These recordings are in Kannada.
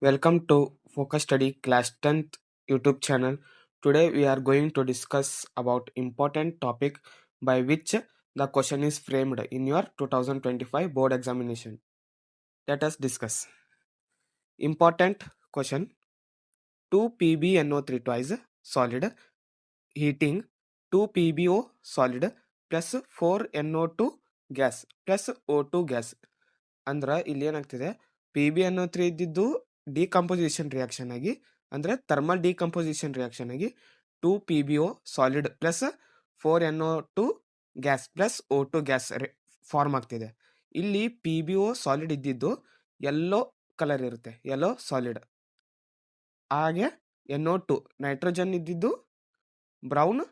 Welcome to Focus Study Class 10th YouTube channel. Today we are going to discuss about important topic by which the question is framed in your 2025 board examination. Let us discuss. Important question: 2 PbNO3 twice solid heating 2 PbO solid plus 4NO2 gas plus O2 gas. ಅಂದ್ರೆ ಇಲ್ಲಿ ಏನಾಗ್ತಿದೆ, ಪಿ ಬಿ ಅನ್ನೋ ತ್ರೀ ಇದ್ದಿದ್ದು ಡಿಕಂಪೋಸಿಷನ್ ರಿಯಾಕ್ಷನ್ ಆಗಿ, ಅಂದ್ರೆ ಥರ್ಮಲ್ ಡಿಕಂಪೋಸಿಷನ್ ರಿಯಾಕ್ಷನ್ ಆಗಿ 2 PbO solid plus 4NO2 gas plus O2 gas form ಆಗ್ತಿದೆ. ಇಲ್ಲಿ PbO ಸಾಲಿಡ್ ಇದ್ದಿದ್ದು ಯೆಲ್ಲೋ ಕಲರ್ ಇರುತ್ತೆ, ಯೆಲ್ಲೋ ಸಾಲಿಡ್. ಹಾಗೆ NO2 ನೈಟ್ರೋಜನ್ ಇದ್ದಿದ್ದು ಬ್ರೌನ್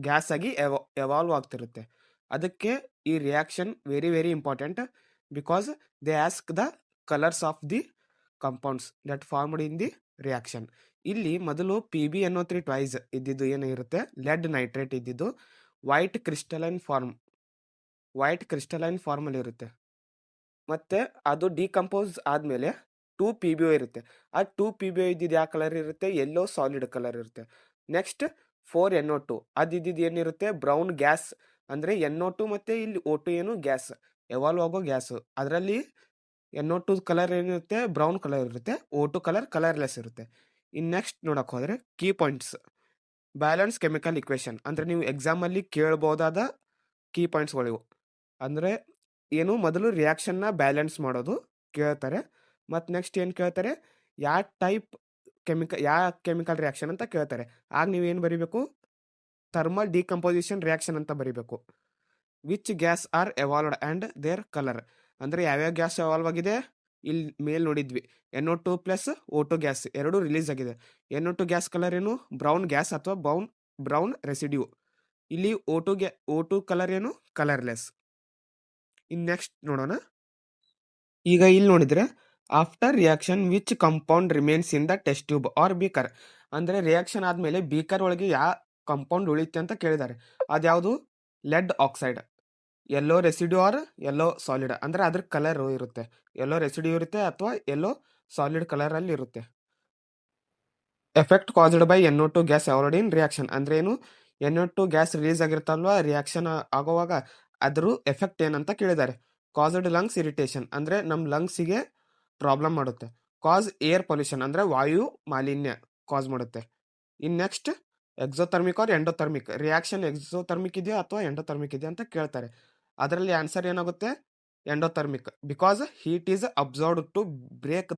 ಗ್ಯಾಸ್ ಆಗಿ ಎವಾಲ್ವ್ ಆಗ್ತಿರುತ್ತೆ. ಅದಕ್ಕೆ ಈ reaction very very important because they ask the colours of the compounds that formed in the reaction. ಇಲ್ಲಿ ಮೊದಲು PbNO3 ಟ್ವೈಸ್ ಇದ್ದಿದ್ದು ಏನಿರುತ್ತೆ, ಲೆಡ್ ನೈಟ್ರೇಟ್ ಇದ್ದಿದ್ದು ವೈಟ್ ಕ್ರಿಸ್ಟಲೈನ್ ಫಾರ್ಮ್ ಅಲ್ಲಿ ಇರುತ್ತೆ. ಮತ್ತೆ ಅದು ಡಿಕಂಪೋಸ್ ಆದ್ಮೇಲೆ 2 PbO ಇರುತ್ತೆ. ಆ 2 PbO ಇದ್ದಿದ್ದು ಯಾವ ಕಲರ್ ಇರುತ್ತೆ, ಯೆಲ್ಲೋ ಸಾಲಿಡ್ ಕಲರ್ ಇರುತ್ತೆ. ನೆಕ್ಸ್ಟ್ 4NO2 ಅದಿದ್ದು ಏನಿರುತ್ತೆ, ಬ್ರೌನ್ ಗ್ಯಾಸ್. ಅಂದ್ರೆ NO2 ಮತ್ತೆ ಇಲ್ಲಿ O2 ಏನು ಗ್ಯಾಸ್, ಎವಾಲ್ವ್ ಆಗೋ ಗ್ಯಾಸ್. ಅದರಲ್ಲಿ NO2 ಕಲರ್ ಏನಿರುತ್ತೆ, ಬ್ರೌನ್ ಕಲರ್ ಇರುತ್ತೆ. O2 ಕಲರ್ ಕಲರ್ಲೆಸ್ ಇರುತ್ತೆ. ಇನ್ ನೆಕ್ಸ್ಟ್ ನೋಡಕ್ ಹೋದ್ರೆ key points, balance chemical equation. ಅಂದ್ರೆ ನೀವು ಎಕ್ಸಾಮ್ ಅಲ್ಲಿ ಕೇಳಬಹುದಾದ ಕೀ ಪಾಯಿಂಟ್ಸ್ಗಳಿವು. ಅಂದ್ರೆ ಏನು, ಮೊದಲು ರಿಯಾಕ್ಷನ್ ನ ಬ್ಯಾಲೆನ್ಸ್ ಮಾಡೋದು ಕೇಳ್ತಾರೆ. ಮತ್ತು ನೆಕ್ಸ್ಟ್ ಏನು ಕೇಳ್ತಾರೆ, ಯಾವ ಕೆಮಿಕಲ್ ರಿಯಾಕ್ಷನ್ ಅಂತ ಕೇಳ್ತಾರೆ. ಆಗ ನೀವೇನು ಬರೀಬೇಕು, ಥರ್ಮಲ್ ಡಿಕಂಪೋಸಿಷನ್ ರಿಯಾಕ್ಷನ್ ಅಂತ ಬರೀಬೇಕು. Which gas are evolved and their colour. ಅಂದರೆ ಯಾವ್ಯಾವ ಗ್ಯಾಸ್ ಎವಾಲ್ವ್ ಆಗಿದೆ, ಇಲ್ಲಿ ಮೇಲ್ ನೋಡಿದ್ವಿ NO2 ಪ್ಲಸ್ O2 ಗ್ಯಾಸ್ ಎರಡು ರಿಲೀಸ್ ಆಗಿದೆ. NO2 ಗ್ಯಾಸ್ ಕಲರ್ ಏನು, ಬ್ರೌನ್ ಗ್ಯಾಸ್ ಅಥವಾ ಬ್ರೌನ್ ರೆಸಿಡ್ಯೂ. ಇಲ್ಲಿ O2 ಕಲರ್ ಏನು, ಕಲರ್ಲೆಸ್. ಇನ್ ನೆಕ್ಸ್ಟ್ ನೋಡೋಣ. ಈಗ ಇಲ್ಲಿ ನೋಡಿದ್ರೆ after reaction which compound remains in the test tube or beaker. ಅಂದ್ರೆ ರಿಯಾಕ್ಷನ್ ಆದ್ಮೇಲೆ ಬೀಕರ್ ಒಳಗೆ ಯಾವ ಕಂಪೌಂಡ್ ಉಳಿಯುತ್ತೆ ಅಂತ ಕೇಳಿದ್ದಾರೆ. ಅದ್ಯಾವುದು, lead oxide. Yellow residue or yellow solid. ಅಂದ್ರೆ ಅದ್ರ ಕಲರ್ ಇರುತ್ತೆ, ಯೆಲ್ಲೋ ರೆಸಿಡ್ಯೂ ಇರುತ್ತೆ ಅಥವಾ ಯೆಲ್ಲೋ ಸಾಲಿಡ್ ಕಲರ್ ಅಲ್ಲಿ ಇರುತ್ತೆ. Effect caused by NO2 gas already in reaction. ಅಂದ್ರೆ ಏನು, NO2 ಗ್ಯಾಸ್ ರಿಲೀಸ್ ಆಗಿರುತ್ತಲ್ವಾ ರಿಯಾಕ್ಷನ್ ಆಗುವಾಗ, ಅದ್ರ ಎಫೆಕ್ಟ್ ಏನಂತ ಕೇಳಿದ್ದಾರೆ. ಕಾಸ್ಡ್ ಲಂಗ್ಸ್ ಇರಿಟೇಷನ್, ಅಂದ್ರೆ ನಮ್ಮ ಲಂಗ್ಸಿಗೆ ಪ್ರಾಬ್ಲಮ್ ಮಾಡುತ್ತೆ. ಕಾಸ್ ಏರ್ ಪೊಲ್ಯೂಷನ್, ಅಂದ್ರೆ ವಾಯು ಮಾಲಿನ್ಯ ಕಾಸ್ ಮಾಡುತ್ತೆ. In next exothermic or endothermic. Reaction exothermic ಇದೆಯಾ ಅಥವಾ ಎಂಡೋಥರ್ಮಿಕ್ ಇದೆಯಾ ಅಂತ ಕೇಳ್ತಾರೆ. ಅದರಲ್ಲಿ ಆನ್ಸರ್ ಏನಾಗುತ್ತೆ, endothermic. Because heat is absorbed to break